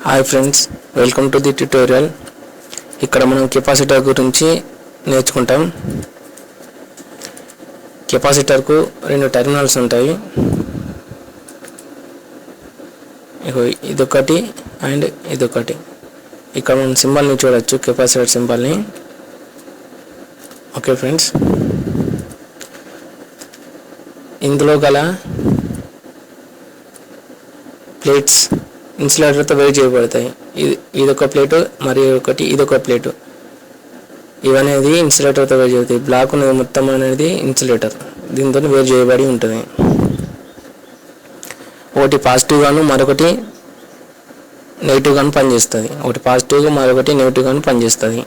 Hi friends, welcome to the tutorial. ఇక్కడ మనం capacitor గురించి నేర్చుకుంటాం. కెపాసిటర్కు రెండు టెర్మినల్స్ ఉంటాయి. ఇదొకటి అండ్ ఇదొకటి. ఇక్కడ మనం సింబల్ని చూడొచ్చు, కెపాసిటర్ సింబల్ని. ఓకే ఫ్రెండ్స్, ఇందులో గల ప్లేట్స్ ఇన్సులేటర్తో వేరు చేయబడతాయి. ఇదొక ప్లేటు, మరియు ఇదొక ప్లేటు. ఇవనేది ఇన్సులేటర్తో వేరు చేయబడతాయి. బ్లాక్ అనేది మొత్తం అనేది ఇన్సులేటర్, దీంతో వేరు చేయబడి ఉంటుంది. ఒకటి పాజిటివ్ గాను మరొకటి నెగిటివ్ గాను పనిచేస్తుంది. ఒకటి పాజిటివ్గా మరొకటి నెగిటివ్ గాను పనిచేస్తుంది.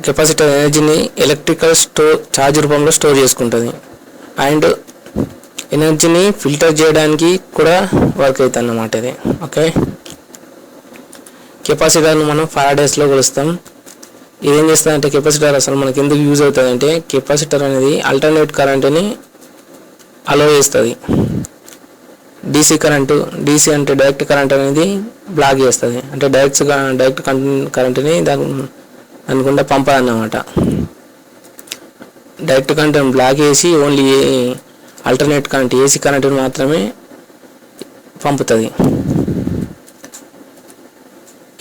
కెపాసిటర్ ఎనర్జీని ఎలక్ట్రికల్ ఛార్జ్ రూపంలో స్టోర్ చేసుకుంటుంది. అండ్ ఎనర్జీని ఫిల్టర్ చేయడానికి కూడా వర్క్ అవుతుంది అన్నమాట ఇది. ఓకే, కెపాసిటర్ను మనం ఫారడేస్లో కొలుస్తాం. ఇదేం చేస్తుందంటే, కెపాసిటర్ అసలు మనకి ఎందుకు యూజ్ అవుతుంది అంటే, కెపాసిటర్ అనేది ఆల్టర్నేట్ కరెంటుని అలో చేస్తుంది. డీసీ డీసీ అంటే డైరెక్ట్ కరెంట్ అనేది బ్లాక్ చేస్తుంది. అంటే డైరెక్ట్ కరెంటుని దానికుండా పంపదన్నమాట. డైరెక్ట్ కరెంట్ బ్లాక్ చేసి ఓన్లీ ఆల్టర్నేట్ కరెంట్ ఏసీ కరెంటుని మాత్రమే పంపుతుంది.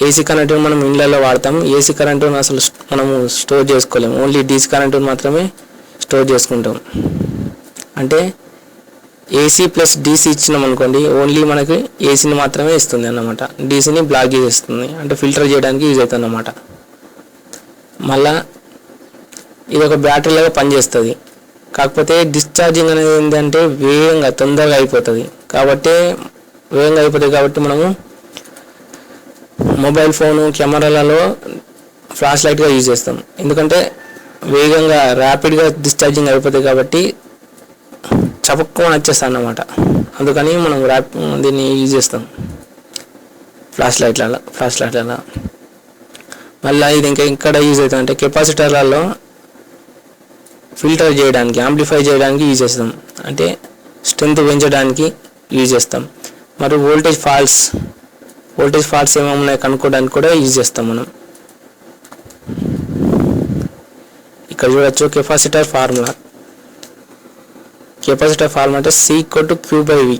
ఏసీ కరెంటుని మనం ఇళ్ళల్లో వాడతాం. ఏసీ కరెంటుని అసలు మనము స్టోర్ చేసుకోలేము. ఓన్లీ డీసీ కరెంటుని మాత్రమే స్టోర్ చేసుకుంటాం. అంటే ఏసీ ప్లస్ డీసీ ఇచ్చినాం అనుకోండి, ఓన్లీ మనకి ఏసీని మాత్రమే ఇస్తుంది అన్నమాట. డీసీని బ్లాక్ చేసేస్తుంది, అంటే ఫిల్టర్ చేయడానికి యూజ్ అవుతుంది అన్నమాట. మళ్ళా ఇది ఒక బ్యాటరీలాగా పనిచేస్తుంది. కాకపోతే డిశ్చార్జింగ్ అనేది ఏంటంటే వేగంగా తొందరగా అయిపోతుంది. కాబట్టి మనము మొబైల్ ఫోను కెమెరాలలో ఫ్లాష్ లైట్గా యూజ్ చేస్తాం. ఎందుకంటే వేగంగా ర్యాపిడ్గా డిశ్చార్జింగ్ అయిపోతుంది కాబట్టి చపక్కువ వచ్చేస్తాం అన్నమాట. అందుకని మనం దీన్ని యూజ్ చేస్తాం ఫ్లాష్ లైట్లలో. మళ్ళీ ఇది ఇక్కడ యూజ్ అవుతుంది అంటే, కెపాసిటర్లలో ఫిల్టర్ చేయడానికి, యాంప్లిఫై చేయడానికి యూజ్ చేస్తాం. అంటే స్ట్రెంత్ పెంచడానికి యూజ్ చేస్తాం. మరియు వోల్టేజ్ ఫాల్ట్స్ ఏమేమి ఉన్నాయి కనుక్కోవడానికి కూడా యూజ్ చేస్తాం మనం. ఇక్కడ చూడొచ్చు కెపాసిటర్ ఫార్ములా అంటే C/Q/V.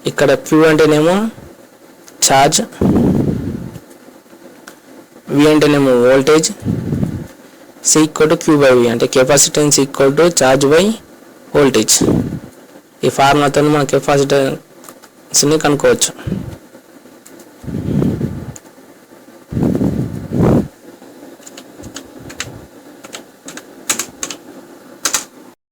ఇక్కడ Q అంటేనేమో ఛార్జ్, V అంటేనేమో వోల్టేజ్, C/Q/V అంటే కెపాసిటెన్స్ ఛార్జ్ బై వోల్టేజ్. ఈ ఫార్ములాతో మనం కెపాసిటెన్స్ని కనుక్కోవచ్చు.